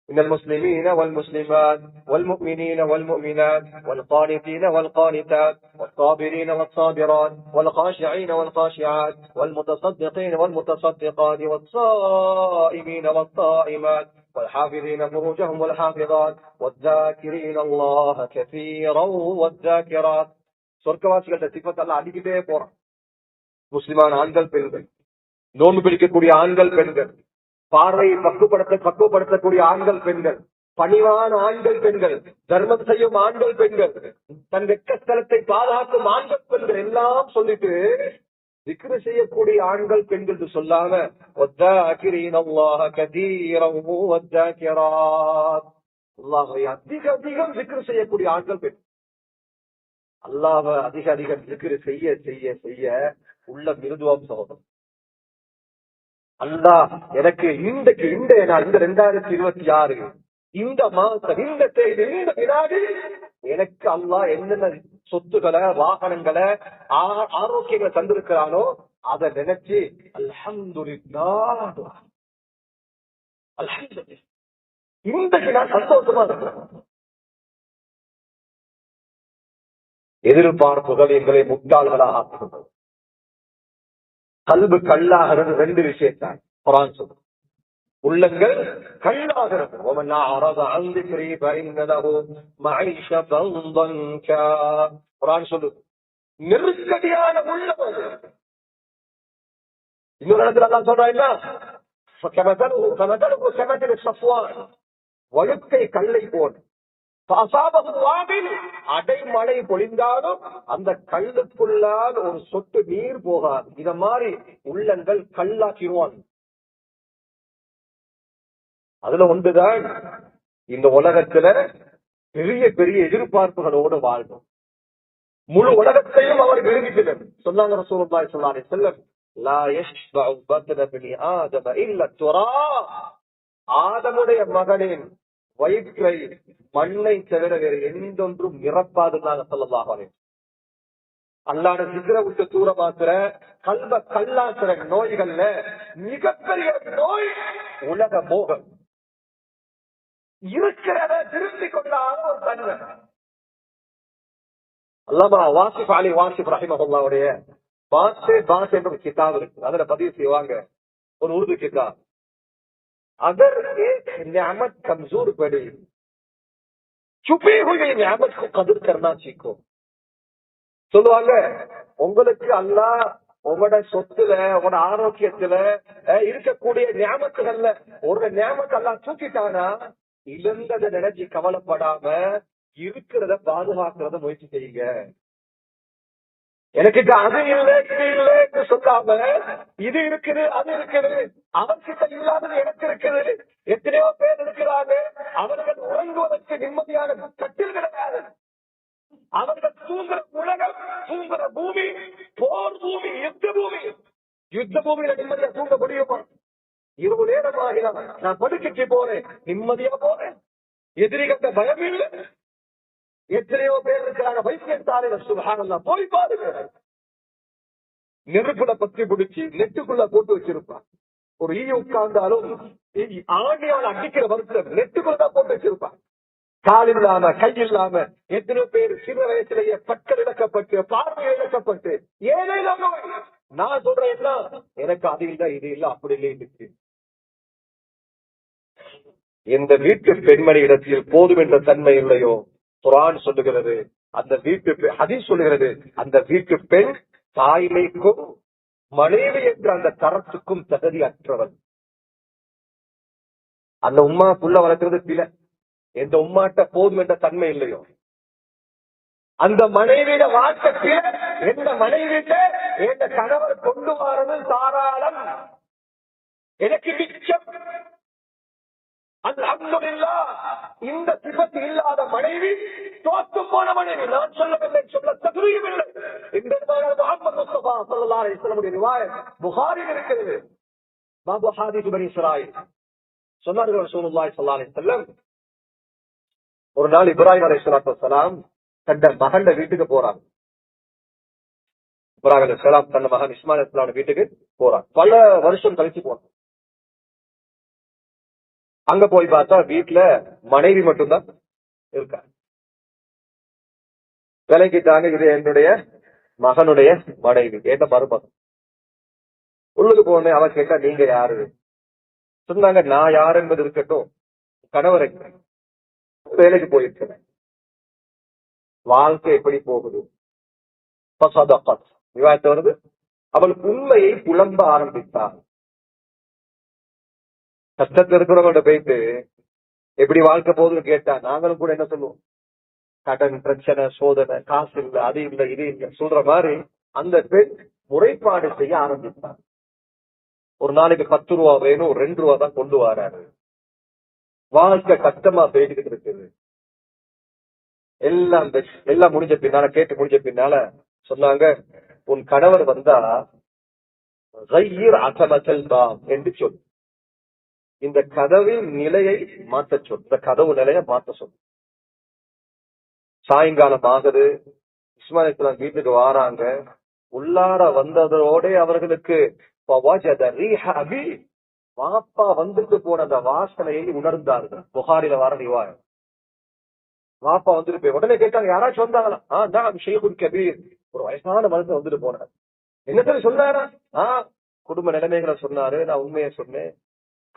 إن المسلمين والمسلمات والمؤمنين والمؤمنات والقانتين والقانتات والصابرين والصابرات والخاشعين والخاشعات والمتصدقين والمتصدقات والصائمين والصائمات والحافظين فروجهم والحافظات والذاكرين الله كثيرا والذاكرات. சொர்க்கவாசிகள சிஃபத் அல்லாஹ் அடிக்கிட்டே போறான். முஸ்லிமான ஆண்கள் பெண்கள், நோன்பு பிடிக்கக்கூடிய ஆண்கள் பெண்கள், பார்வையை பக்குவப்படுத்தக்கூடிய ஆண்கள் பெண்கள், பணிவான ஆண்கள் பெண்கள், தர்மம் செய்யும் ஆண்கள் பெண்கள், தன் வெட்கஸ்தலத்தை பாதுகாக்கும் ஆண்கள் பெண்கள் எல்லாம் சொல்லிட்டு திக்ர் செய்யக்கூடிய ஆண்கள் பெண்கள் சொல்லாம அல்லாஹ்வை அதிகம் திக்ர் செய்யக்கூடிய ஆண்கள் பெண். அல்லாஹ்வை அதிகம் திக்ர் செய்ய செய்ய செய்ய உள்ள மிருதுவம் சகோதரம். அல்லாஹ் எனக்கு இன்றைக்கு இந்த நாள், இந்த 2026 இந்த மாசம், இந்த தேதி, இந்த வினாடி எனக்கு அல்லாஹ் என்னென்ன சொத்துக்களை, வாகனங்களை, ஆரோக்கியங்களை தந்திருக்கிறானோ அதை நினைச்சு அல்ஹம்துலில்லாஹ், அல்ஹம்துலில்லாஹ், இன்றைக்கு நான் சந்தோஷமா இருக்கிறேன். எதிர்பார்ப்புகள் எங்களை முட்டாள்களாக ஆக்குகிறது. கல்பு கல்லாகிறது. ரெண்டு விஷயத்தான் குர்ஆன் சொல்லுது. உள்ளங்கள் கல்லாகிறது. குர்ஆன் சொல்லுது நெருக்கடியான உள்ளம். இன்னொரு இடத்துல அல்லாஹ் சொல்றான், வழுக்கை கல்லை போல் அடைமழை பொழிந்தாலும் அந்த கல்லுக்குள்ளால் ஒரு சொட்டு நீர் போகாது. இத மாதிரி உள்ளங்கள் கல்லாக்கிடுவான். அதுல ஒன்றுதான் இந்த உலகத்துல பெரிய பெரிய எதிர்பார்ப்புகளோடு வாழ்ந்தோம். முழு உலகத்தையும் அவர் விரும்பினார். சொன்னாங்க ரசூலுல்லாஹி ஸல்லல்லாஹு அலைஹி வஸல்லம், லா யஷ்பஉ பத்ன பினி ஆதம இல்ல துராப். ஆதமுடைய மகனின் வயிற்றை மண்ணை தவிர வேறு எந்தொன்றும் நிரப்பாதுன்னாங்க ஸல்லல்லாஹு அலைஹி வஸல்லம். அல்லாஹ்வுடைய சிக்கரை விட்டு தூரமாக்குற, கல்வ கல்லாக்குற நோய்கள்ல மிகப்பெரிய நோய் உலக மோகம். இருக்கிறத திருப்பி கொண்டாத ஒரு தன்மை. அல்லாமா வாசிப் அலி வாசிப் ரஹிமஹுல்லாஹ்வுடைய பாஷே பாஷே என்ற கிதாப் இருக்கு. அதுல பதிவு செய்வாங்க, ஒரு உருது கிதாப். अगर एक नियामत कमजोर पड़े, छुपी हुई नियामत को कदर करना सीखो. சொல்லுவாங்க, உங்களுக்கு அல்லாஹ் உங்களோட சொத்துல, உங்களோட ஆரோக்கியத்துல இருக்கக்கூடிய நியாமத்துகள்ல ஒரு நியாமத்தை அல்லாஹ் தூக்கிட்டானா, இழந்ததை நினைச்சு கவலைப்படாம இருக்கிறத பாதுகாக்கிறத முயற்சி செய்யுங்க. எனக்கு அது இல்லை இது இல்லை என்று சொல்லாம, இது இருக்குது அது இருக்குது, அவர்கிட்ட இல்லாதது எனக்கு இருக்குது. எத்தனையோ பேர் இருக்கிறாங்க, அவர்கள் உறங்குவதற்கு நிம்மதியான கட்டில் கிடையாது. அவர்கள் தூங்குற உலகம், தூங்குற பூமி போர் பூமி, யுத்த பூமி. யுத்த பூமியில நிம்மதியா தூங்க முடியுமா? இரவு நேரம் ஆகினா நான் படுக்கைக்கு போறேன், நிம்மதியா போறேன், எதிரிகிட்ட பயம் இல்லை. எத்தனையோ பேர் இருக்கிறாங்க வைத்தியசாலையில, சுப்ஹானல்லாஹ், போய் பாருங்க, நெருப்புல பத்தி பிடிச்சி நெட்டுக்குள்ள போட்டு வச்சிருப்பான். ஒரு ஈ உட்கார்ந்தாலும் ஆண்டியால் அடிக்கிற வருஷம் நெட்டுக்குள்ளதான் போட்டு வச்சிருப்பான். கால் இல்லாம கை இல்லாம எத்தனையோ பேர் சிறு வயசுலேயே பற்கள் இழக்கப்பட்டு, பார்வை இழக்கப்பட்டு, ஏதேதோ நான் சொல்றேன், எனக்கு அது இல்லை இது இல்லை அப்படி இல்லை இருக்கு. எந்த வீட்டு பெண்மணி இடத்தில் போதும் என்ற தன்மை இல்லையோ, குர்ஆன் சொல்லுகிறது, அந்த வீட்டு ஹதீஸ் சொல்லுகிறது, அந்த வீட்டு பெண் தாய்மைக்கும் மனைவி என்ற அந்த தரத்துக்கும் தகுதி அற்றவன். அந்த உம்மா புள்ள வளர்க்கிறது பிள்ளை, எந்த உம்மாட்ட போதும் என்ற தன்மை இல்லையோ, அந்த மனைவியிட வாழ்க்கை எந்த மனைவிட்ட எந்த கணவர் கொண்டு வரது தாராளம், எனக்கு மிச்சம். அல்ஹம்துலில்லாஹ், இந்த சிபத்து இல்லாத மனைவி தோத்து போன மனைவி. நான் சொல்லவில்லை, சொல்ல தகுதியுமில்லை. இந்த முஹம்மது முஸ்தபா ஸல்லல்லாஹு அலைஹி வஸல்லம் ரிவாயத் புகாரியில் இருக்கிறது. பாபு ஹதீஸ் பனி இஸ்ராயில் சொன்னார்கள், ரசூலுல்லாஹி ஸல்லல்லாஹு அலைஹி வஸல்லம் ஒரு நாள் இப்ராஹிம் அலைஹிஸ்ஸலாத்து வஸ்ஸலாம் தன்னுடைய மகன் வீட்டுக்கு போறாங்க. இப்ராஹிம் அலைஹிஸ்ஸலாம் தன் மகன் இஸ்மாயில் அலைஹிஸ்ஸலாம் வீட்டுக்கு போறாங்க. பல வருஷம் கழிச்சு போறாங்க. அங்க போய் பார்த்தா வீட்டுல மனைவி மட்டும்தான் இருக்காங்க. விலகிட்டாங்க, இது என்னுடைய மகனுடைய மனைவி, என்ன மருமகன். உள்ளுக்கு போன அவன் கேட்டா, நீங்க யாரு? சொன்னாங்க, நான் யாரு என்பது இருக்கட்டும், கணவரை வேலைக்கு போயிருக்கிறேன், வாழ்க்கை எப்படி போகுது? விவாதத்தை வருது. அவளுக்கு உண்மையை புலம்ப ஆரம்பித்தாள். கஷ்டத்துல இருக்கிறவங்க போயிட்டு எப்படி வாழ்க்கை போகுதுன்னு கேட்டா நாங்களும் கூட என்ன சொல்லுவோம், கடன் பிரச்சனை, சோதனை, காசு இல்லை, அது இல்லை இது இல்லை சொல்ற மாதிரி அந்த பெண் முறைப்பாடு செய்ய ஆரம்பித்தார். ஒரு நாளைக்கு 10 ரூபா வேணும், 2 ரூபா தான் கொண்டு வராரு. வாழ்க்கை கஷ்டமா போயிட்டு இருக்குது. எல்லாம் முடிஞ்ச பின்னால, கேட்டு முடிஞ்ச பின்னால சொன்னாங்க, உன் கணவர் வந்தா என்று சொல். இந்த கதவின் நிலையை மாற்ற சொல். இந்த கதவு நிலையை மாற்ற சொல். சாயங்காலம் ஆகுது, இஸ்மாயில் இஸ்லாம் வீட்டுக்கு வாராங்க. உள்ளார வந்ததோட அவர்களுக்கு வாப்பா வந்துட்டு போன அந்த வாசனையை உணர்ந்தார்கள். புகாரில வர நிவாயம் வாப்பா வந்துட்டு போய் உடனே கேட்டாங்க, யாராச்சும் வந்தாங்களா? ஷேகுல் கபீர், ஒரு வயசான மனுஷன் வந்துட்டு போனார். என்ன சொல்லி சொன்னாரா? குடும்ப நிலைமைகளை சொன்னாரு. நான் உண்மையை சொன்னேன்.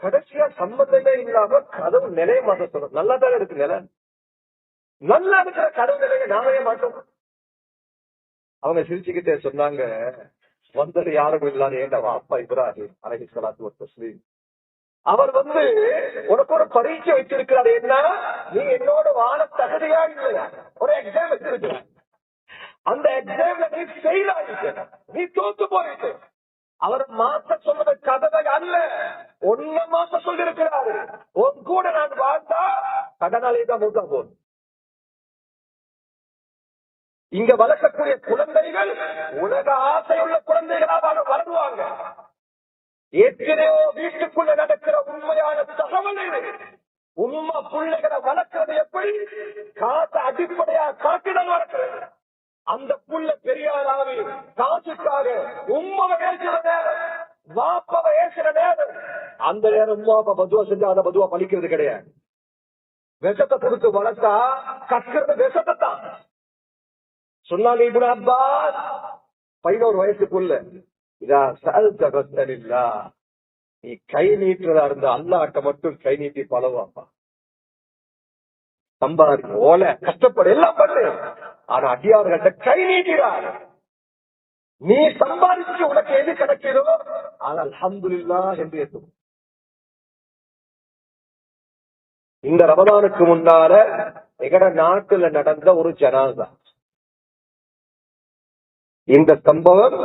கடைசியா சம்பந்தமே இல்லாம கதவு நிலைய மாத்த சொல்றோம். நல்லா தானே இருக்கு நிலை, நல்லா இருக்கிற கதவு நிலையை நாமே மாட்டோம். அவங்க சிரிச்சுக்கிட்டே சொன்னாங்க, வந்தது யாரும் இல்லாத ஏண்ட வாப்பா இப்ராஹிம் அலைஹிஸ்ஸலாத்து வஸ்ஸலாம். அவர் உனக்கு ஒரு பரீட்சை வச்சிருக்கிறாரு. என்ன, நீ என்னோட வாழ தகுதியா இல்லையா? ஒரு எக்ஸாம் வச்சிருக்கிற. அந்த எக்ஸாம்ல நீ ஃபெயில் ஆகிட்ட, நீ தோத்து போயிட்டு. அவர் மாத்த சொன்னது கதவை அல்ல, ஒன்ன மாத்த சொல்லி இருக்கிறாரு. உன் கூட நான் வாழ்ந்தா கடனாலே தான் மூத்தா போதும். இங்க வளர்க்கக்கூடிய குழந்தைகள் உலக ஆசையுள்ள குழந்தைகளாக வளருவாங்க. ஏற்கனவே வீட்டுக்குள்ள நடக்கிற உண்மையான தகவல் இது. உண்மை பிள்ளைகளை வளர்க்கிறது எப்படி? காசை அடிப்படையா காட்டிதான் வளர்க்கிறது. அந்த புள்ள பெரியாராவி காசுக்காக உண்மை பேசுற நேரம், வாப்பவை ஏசுற நேரம், அந்த நேரம் உமா அப்பா பதுவா செஞ்சா அந்த பதுவா பழிக்கிறது கிடையாது. விஷத்தை கொடுத்து வளர்த்தா கற்கிறது விஷத்தை தான். சொன்னாங்க இப்னு அப்பாஸ், 11 வயசுக்குள்ள, நீ கை நீட்டுறதா இருந்த அல்லாஹ்ட்ட மட்டும் கை நீட்டி பழவாப்பா. சம்பாதி ஓல கஷ்டப்படு எல்லாம் பண்ணு, ஆனா அடியார்கள்ட்ட கை நீட்டிடார். நீ சம்பாதிச்சு உனக்கு எது கிடைக்கிறோ அது அல்ஹம்துலில்லாஹ் என்று எட்டும். இந்த ரமதானுக்கு முன்னால எங்கட நாட்டுல நடந்த ஒரு ஜனாசா. இந்த சம்பவம்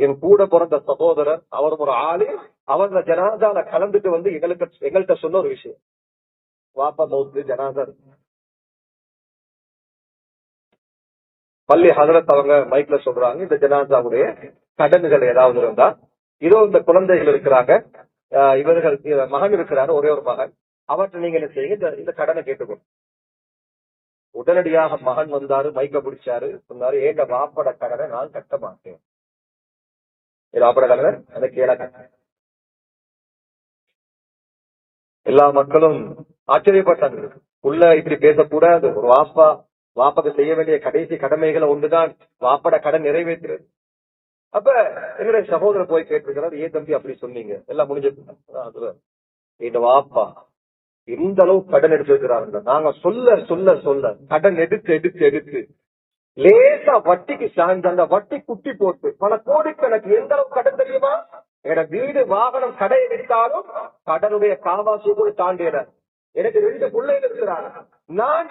என் கூட பிறந்த சகோதரர், அவர் ஒரு ஆளு, அவர் இந்த ஜனாசால கலந்துட்டு எங்கள்கிட்ட சொன்ன ஒரு விஷயம். வாப்பா மௌத்து ஜனாசா பள்ளி ஹதரத் அவங்க மைக்ல சொல்றாங்க, இந்த ஜனாசாவுடைய கடன்கள் ஏதாவது இருந்தா, இதோ இந்த குழந்தைகள் இருக்கிறாங்க, இவர்கள் மகன் இருக்கிறாரு, ஒரே ஒரு மகன், அவற்றை நீங்க என்ன செய்யுங்க, இந்த கடனை கேட்டுக்கணும். உடனடியாக மகன் வந்தாரு, மைக்க பிடிச்சாரு, சொன்னாரு, ஏங்க வாப்பட கடனை நான் கட்ட மாட்டேன். வாப்பட கடனை எனக்கு ஏழை கட்ட. எல்லா மக்களும் ஆச்சரியப்பட்டாங்க. உள்ள இப்படி பேசக்கூடாது. ஒரு வாப்பாக்கு செய்ய வேண்டிய கடைசி கடமைகளை ஒன்றுதான் வாப்பட கடன் நிறைவேற்றுறது. அப்ப என்னுடைய சகோதரர் போய் கேட்டிருக்கிறார், ஏன் தம்பி அப்படி சொன்னீங்க? எல்லாம் முடிஞ்சது. இந்த வாப்பா இந்த அளவு கடன் எடுத்திருக்கிறாங்க. நாங்க சொல்ல சொல்ல சொல்ல கடன் எடுத்து லேசா வட்டிக்கு சாய்ந்த அந்த வட்டி குட்டி போட்டு பல கோடிக்கணக்கு. எந்த அளவு கடன் தெரியுமா? என்னோட வீடு வாகனம் கடை எடுத்தாலும் கடனுடைய காவாசி கூட தாண்டிட. எனக்கு 2 பிள்ளைகள் இருக்கிறாங்க. நான்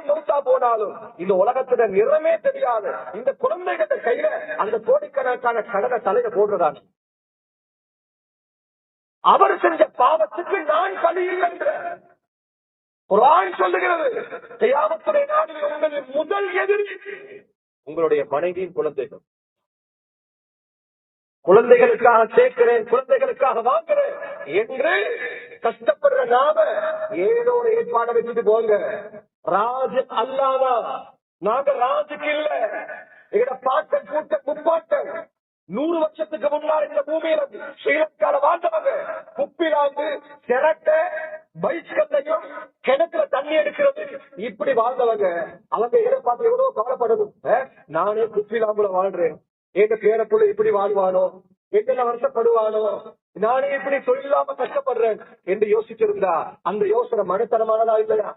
மௌத்தா போனாலும் இந்த உலகத்துல நிறமே தெரியாது. இந்த குழந்தைகிட்ட கையில அந்த கோடிக்கணக்கான கடனை தலையில போடுறதான. அவர் செஞ்ச பாவத்துக்கு நான் பலி இல்லை. குர்ஆன் சொல்லுகிறது, கியாமத்துடைய நாளில் உங்களின் முதல் எதிரி உங்களுடைய மனைவியின் குழந்தைகள். குழந்தைகளுக்காக சேர்க்கிறேன், குழந்தைகளுக்காக வாங்குறேன் என்று கஷ்டப்படுற நாம ஏதோ ஒரு ஏற்பாடு வச்சுட்டு போங்க. ராஜு அல்லாதா, நாங்க ராஜுக்கு இல்ல. எங்கட பாட்டன் கூட்ட முப்பாட்டன் 100 வருஷத்துக்கு முன்னாடி இந்த பூமியில ஸ்ரீலங்கால வாழ்ந்தவங்க குப்பிலாந்து சிரட்ட பைஸ்கல்லையும் கிணத்துல தண்ணி எடுக்கிறது இப்படி வாழ்ந்தவங்க. அவங்க எதை பார்த்து எவ்வளவு கவலைப்படணும். நானே குப்பிலாம்புல வாழ்றேன், எங்க பேரப்புள்ள இப்படி வாழ்வானோ, எத்தனை வருஷப்படுவானோ, நானே இப்படி தொழிலாம கஷ்டப்படுறேன் என்று யோசிச்சிருந்தா அந்த யோசனை மனத்தனமானதா இல்லையா?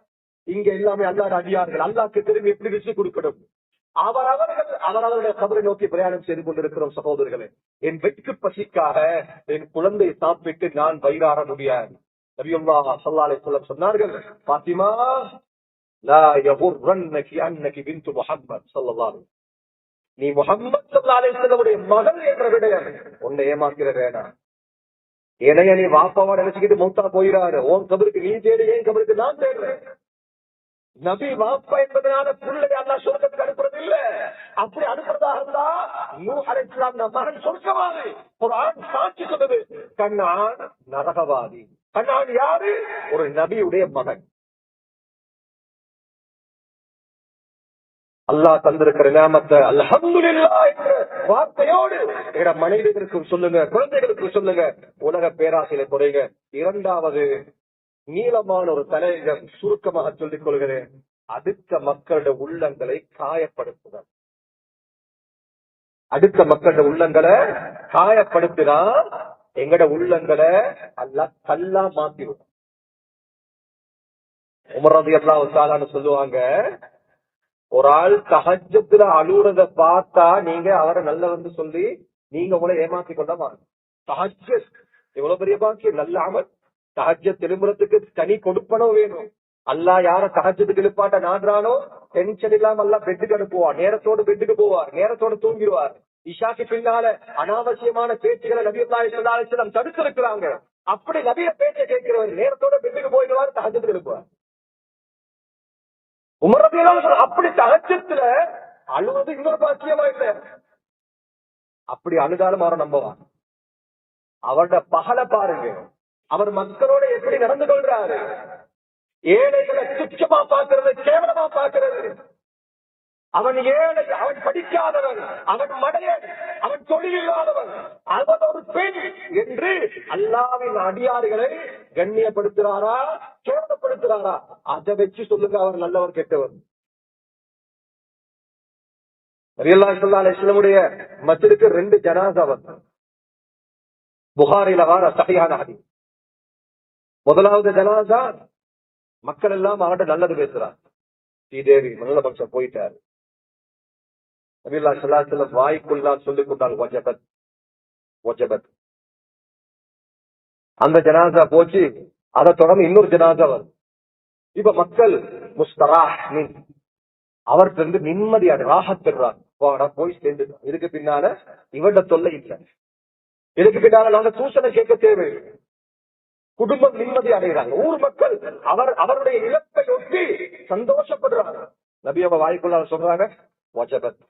இங்க எல்லாமே அல்லாஹ் அடியார்கள். அல்லாஹ்க்கு திரும்பி எப்படி ரிசி கொடுக்கணும். அவரவருடைய கபரை நோக்கி பிரயாணம் செய்து கொண்டிருக்கிறோம். சகோதரர்களே, என் வெட்கு பசிக்காக என் குழந்தை சாப்பிட்டு நான் வயிறார முடியாது. நபியுல்லாஹ் ஸல்லல்லாஹு அலைஹி வஸல்லம் சொன்னார்கள், பாத்திமா லா யகுர்ரன்னகி அன்னகி பின்து முஹம்மத் ஸல்லல்லாஹு அலைஹி வஸல்லம், நீ முஹம்மத் ஸல்லல்லாஹு அலைஹி வஸல்லம் மகள் என்ற விடயம் உன்னை ஏமாத்திர வேணாம். என்னைய நீ வாப்பாவா நினைச்சுக்கிட்டு மௌத்தா போயிடாரு. உன் கபருக்கு நீ தேடு, என் கபருக்கு நான் தேடுறேன். நபி வாப்பா என்பதனால பிள்ளை அல்லாஹ் சொர்க்கத்துக்கு அனுப்புறது இல்ல. அப்படி அனுப்புறதா இருந்தா நூஹ் அலைஹிஸ்ஸலாம் மகன் சொர்க்கவாதி. குர்ஆன் சாட்சி சொல்லுது. கண்ணான் நரகவாதி. கண்ணான் யாரு? ஒரு நபியுடைய மகன். அல்லாஹ் தந்திருக்கிற நியாமத்தை அல்ஹம்துலில்லாஹ் என்ற வார்த்தையோடு எங்க மனைவிகளுக்கும் சொல்லுங்க, குழந்தைகளுக்கும் சொல்லுங்க. உலக பேராசையில குறைங்க. இரண்டாவது நீளமான ஒரு தலையங்கம் சுருக்கமாக சொல்லிக் கொள்கிறேன். அடுத்த மக்களுடைய உள்ளங்களை காயப்படுத்துதல். அடுத்த மக்களுடைய உள்ளங்களை காயப்படுத்தினா எங்கட உள்ளங்களை அல்லாஹ் கல்லா மாத்திடும். உமர் ரலியல்லாஹு தஆலா சொல்லுவாங்க, ஒரு ஆள் தஹஜ்ஜுல அழுறத பார்த்தா நீங்க அவரை நல்லவன்னு சொல்லி நீங்க உங்களை ஏமாத்தி கொள்ள மாட்டீங்க. தஹஜ்ஜுத் எவ்வளவு பெரிய பாக்கியம், நல்ல அமல். தஹஜ்ஜத் எழும்புறதுக்கு தனி கொடுப்பனும் வேணும். அல்லாஹ் யார தஹஜ்ஜத்துக்கு எழுப்பாட்ட நாடுறானோ டென்ஷன் இல்லாம அல்லாஹ் பெட்டுக்கு அனுப்புவார். நேரத்தோடு பெட்டுக்கு போவார், நேரத்தோடு தூங்கிடுவார். இஷாக்கு பின்னால அனாவசியமான பேச்சுகளை நபி ஸல்லல்லாஹு அலைஹி வஸல்லம் தடுத்திருக்கிறாங்க. அப்படி நபிய பேச்சை கேட்கிறவர் நேரத்தோட பெட்டுக்கு போயிடுவார், தஹஜ்ஜத்துக்கு எழுப்புவார். உமர் ரலியல்லாஹு அன்ஹு அப்படி தஹஜ்ஜுல அழுவது இன்னொரு பாக்கியமா இல்ல. அப்படி அழுதாலும் அவரை நம்புவார். அவரோட பகலை பாருங்க, அவர் மக்களோட எப்படி நடந்து கொள்றாரு. ஏழைகளை துச்சமா பார்க்கிறது, கேவலமா பார்க்கிறது. அவன் ஏழை, அவன் படிக்காதவன், அவன் மடையன், அவன் தொழில் இல்லாதவன், அவன் ஒரு பெண் என்று அல்லாஹ்வின் அடியார்களை கண்ணியப்படுத்துறாரா, கேவலப்படுத்துறாரா? அதை வச்சு சொல்லுங்க அவர் நல்லவர் கெட்டவர். நபியல்லாஹு ஸல்லல்லாஹு அலைஹி வஸல்லமுடைய மஸ்ஜிதுக்கு 2 ஜனாஸா வந்தது. புகாரில வர சஹீஹான ஹதீஸ். முதலாவது ஜனாஸா மக்கள் எல்லாம் அவர்கிட்ட நல்லது பேசுறாங்க. ஸ்ரீதேவி நல்ல மனுஷன் போயிட்டாரு. நபியல்லாஹு ஸல்லல்லாஹு அலைஹி வஸல்லம் வாய்க்குள்ளால் சொல்லிக் கொண்டால் வஜபத் வஜபத். அந்த ஜனாஸா போச்சு. அதை தொடர்ந்து இன்னொரு ஜனாஸா வரும். இப்ப மக்கள் முஸ்தராஹ் அவர்கிட்ட இருந்து நிம்மதியான ராஹத் பெறாங்க. போய் சேர்ந்து இதுக்கு பின்னால இவட தொல்லை இல்லை. இதுக்கு பின்னால நாங்க சூசனை கேட்க தேவை. குடும்பம் நிம்மதி அடைகிறாங்க. ஊர் மக்கள் அவருடைய இழப்பை ஒட்டி சந்தோஷப்படுறாங்க. நபி அவ வாய்க்குள்ள சொல்றாங்க வஜபத்.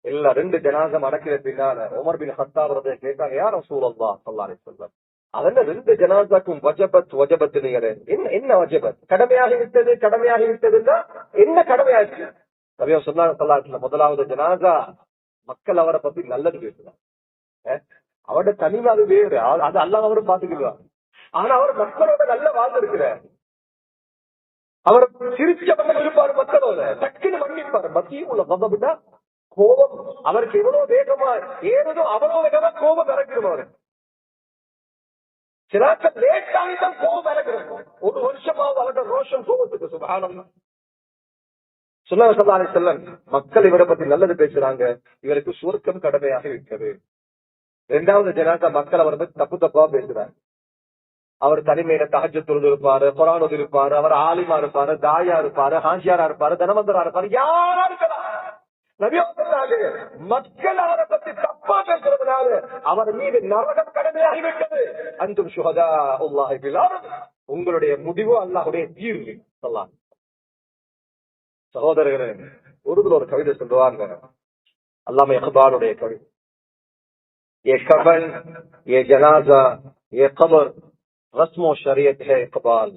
எல்லா 2 ஜனாஸம் அடக்கிற பின்னால உமர் பின் கத்தாப் ரலியல்லாஹு கேட்டாங்க, யா ரசூலல்லாஹ் ஸல்லல்லாஹு அலைஹி வஸல்லம், அதென்ன 2 ஜனாஸாக்கும் வஜபத் வஜபத் நீங்களே, என்ன வஜபத்? கடமையாகி விட்டதுன்னா என்ன கடமையாச்சு? நபி சொன்னாங்க ஸல்லல்லாஹு அலைஹி வஸல்லம், முதலாவது ஜனாஸா மக்கள் அவரை பத்தி நல்லது பேசுறாங்க. அவரோட தனிமை அது வேறு, அது அல்லாஹ் அவரும் பாத்துக்கிடுவாங்க. ஆனா அவர் மக்களோட நல்ல வாழ்ந்து இருக்கிறார். அவர் சிரிச்ச பக்கம் இருப்பாரு, மக்களோட டக்குன்னு மன்னிப்பாரு. மத்தியும் உள்ள கதவுனா கோபம் அவருக்கு எவ்வளவு வேகமா ஏறதோ அவ்வளவு வேகமா கோபம் இறக்கிடும். அவரு சிலாக்கள் லேட்டாகிதான் கோபம் இறக்கிறது. ஒரு வருஷமாவது அவரோட ரோஷம் கோபத்துக்கு. சுப்ஹானல்லாஹ். ஸல்லல்லாஹு அலைஹி வஸல்லம் மக்கள் இவரை பத்தி நல்லது பேசுறாங்க, இவருக்கு சுவர்க்கம் கடமையாக இருக்கிறது. 2வது ஜனாஸா மக்கள் அவரை பத்தி தப்பா பேசுறாங்க. அவர் தனிமையில தஹஜ்ஜுத் தொழுது இருப்பாரு, குர்ஆன் ஓதி இருப்பாரு, அவர் ஆலிமா இருப்பாரு, தாயா இருப்பாரு, ஹாஜியாரா இருப்பாரு, தனவந்தரா இருப்பாரு, யாரா இருக்கலாம். மக்கள் அவரை பத்தி தப்பா பேசுறதுனால அவர் மீது நரகம் கடமையாகிவிட்டது. அன்தும் ஷுஹதாஉல்லாஹி ஃபில் அர்த், உங்களுடைய முடிவு அல்லாஹ்வுடைய தீர்வு. அல்லாஹ் சகோதரர்களே, ஒரு கவிதை சொல்லுவாங்க, அல்லாமா இக்பாலுடைய கவிதை. ये कफन, ये जनाजा, ये कब्र, रस्म और शरीयत है इकबाल.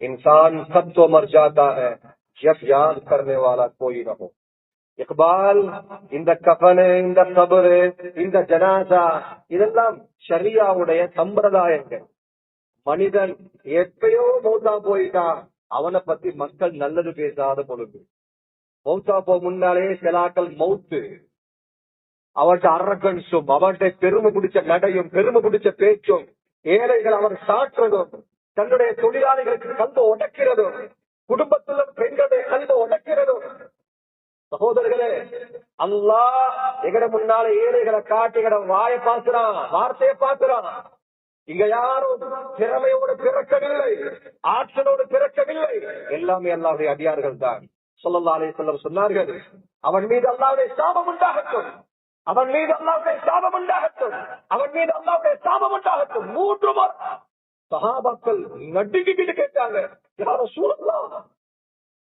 इंसान सब तो मर जाता है जब याद करने वाला कोई न हो. இக்பால், இந்த கஃபனு, இந்த கபரு, இந்த ஜனாசா இதெல்லாம் ஷரியாவுடைய சம்பிரதாயங்கள். மனிதன் எப்பயோ மௌத்தா போயிட்டான், அவனை பத்தி மக்கள் நல்லது பேசாத பொழுது, மௌத்தா போ முன்னாலே சிலாக்கள் மௌத்து, அவர்கிட்ட அரகன்ஸும் அவர்கிட்ட பெருமை பிடிச்ச நடையும் பெருமை பிடிச்ச பேச்சும், ஏழைகள் அவர் சாற்றுறதும், தன்னுடைய தொழிலாளிகளுக்கு கல்வ உடைக்கிறதும், குடும்பத்துல பெண்களுடைய கல்வ உடைக்கிறதும். சகோதரர்களே, அல்லாஹ் எங்கட முன்னால ஏழைகளை காட்டி எங்கட வாயை பார்க்கிறான், வார்த்தையை பார்க்கிறான். இங்க யாரும் திறமையோடு பிறக்கவில்லை, ஆற்றலோடு பிறக்கவில்லை, எல்லாமே அல்லாஹ்வுடைய அடியார்கள் தான். ஸல்லல்லாஹு அலைஹி வஸல்லம் சொன்னார்கள், அவன் மீது அல்லாஹ்வுடைய சாபம் உண்டாகட்டும், அவன் மீது அல்லாஹ்வுடைய சாபம் உண்டாகட்டும், அவன் மீது அல்லாஹ்வுடைய சாபம் உண்டாகட்டும். 3 முறை சஹாபாக்கள் நடுங்கிட்டு கேட்டாங்க, யா ரசூலல்லாஹ்,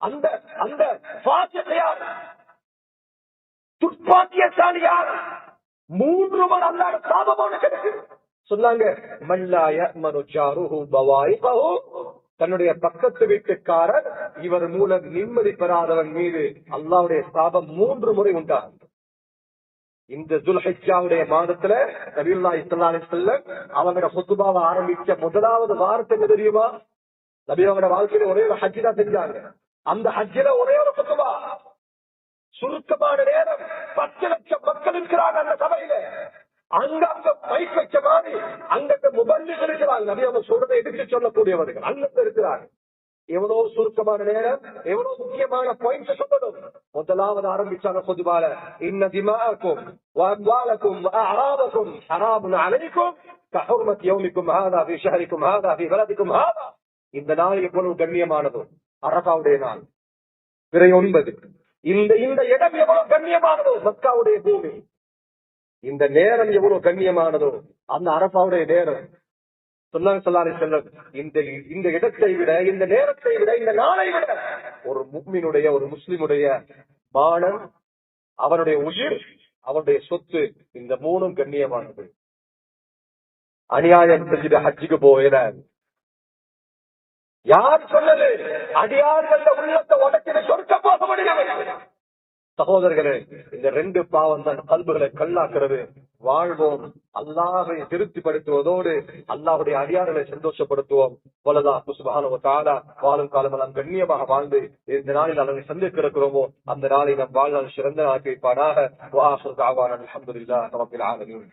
அந்த ஃபாத்திஹா துப்பாக்கியசாலியார் 3 முறை அல்லாஹ் சாபமான சொன்னாங்க. தன்னுடைய பக்கத்து வீட்டுக்காரர் இவர் மூலம் நிம்மதி பெறாதவன் மீது அல்லாஹ்வுடைய சாபம் 3 முறை உண்டாகும். இந்த துல்ஹிஜ்ஜாவுடைய மாதத்துல நபியுல்லாஹி ஸல்லல்லாஹு அலைஹி வஸல்லம் அவங்களோட குத்பாவை ஆரம்பிச்ச முதலாவது வார்த்தை என்ன தெரியுமா? நபி அவங்களோட வாழ்க்கையில ஒரே ஒரு ஹஜ் தான் செஞ்சாங்க. அந்த ஹஜ்ஜில ஒரே ஒரு குத்பா, சுருக்கமான நேரம். 10 லட்சம் மக்கள் இருக்கிறாங்க அந்த சபையில. அங்க மைக் வச்ச மாதிரி அங்க முபல்லிக் இருக்கிறாங்க. நபி அவங்க சொல்றதை எடுத்து சொல்லக்கூடியவர்கள் அங்க இருக்கிறாங்க. எவ்வளவு சுருக்கமான நேரம், எவ்வளவு முக்கியமான பாயிண்ட்ஸ் சொல்லணும். முதலாவது ஆரம்பிச்சாங்க குத்பால, இன்ன திமாஅக்கும் வ அம்வாலக்கும் வ அஅராதக்கும் ஹராமுன் அலைக்கும் கஹுர்மத் யௌமிக்கும் ஹாதா ஃபீ ஷஹரிக்கும் ஹாதா ஃபீ பலதிக்கும் ஹாதா. இந்த நாள் எவ்வளவு கண்ணியமானதோ, அரஃபாவுடைய நாள், பிறை 9. இந்த இடம் எவ்வளவு கண்ணியமானதோ, மக்காவுடைய பூமி. இந்த நேரம் எவ்வளவு கண்ணியமானதோ, அந்த அரஃபாவுடைய நேரம். சொன்னாங்க ஸல்லல்லாஹு அலைஹி வஸல்லம், இந்த இடத்தை விட, இந்த நேரத்தை விட, இந்த நாளை விட ஒரு முஃமினுடைய, ஒரு முஸ்லிமுடைய மானம், அவருடைய உயிர், அவருடைய சொத்து, இந்த 3ம் கண்ணியமானது. அநியாயம் செஞ்சுட்டு ஹஜ்ஜுக்கு போயிடாது. யார் சொன்னது? அடியார்கள் உள்ளத்தை உடைக்கிற சொர்க்க போக முடியாது. சகோதரர்களே, இந்த 2 பாவம் தான் கல்புகளை கல்லாக்குறது. வாழ்வோம், அல்லாஹை திருப்திப்படுத்துவதோடு அல்லாஹுடைய அடியார்களை சந்தோஷப்படுத்துவோம். வல்லல்லாஹு சுப்ஹானஹு வ தஆலா வாழும் காலமெல்லாம் கண்ணியமாக வாழ்ந்து இந்த நாளில் அவரை சந்திக்க இருக்கிறோமோ அந்த நாளை நம் வாழ்நாள் சிறந்த ஆக்கி வைப்பானாக. வ ஆகிரு தஅவானா அல்ஹம்துலில்லாஹி ரப்பில் ஆலமீன்.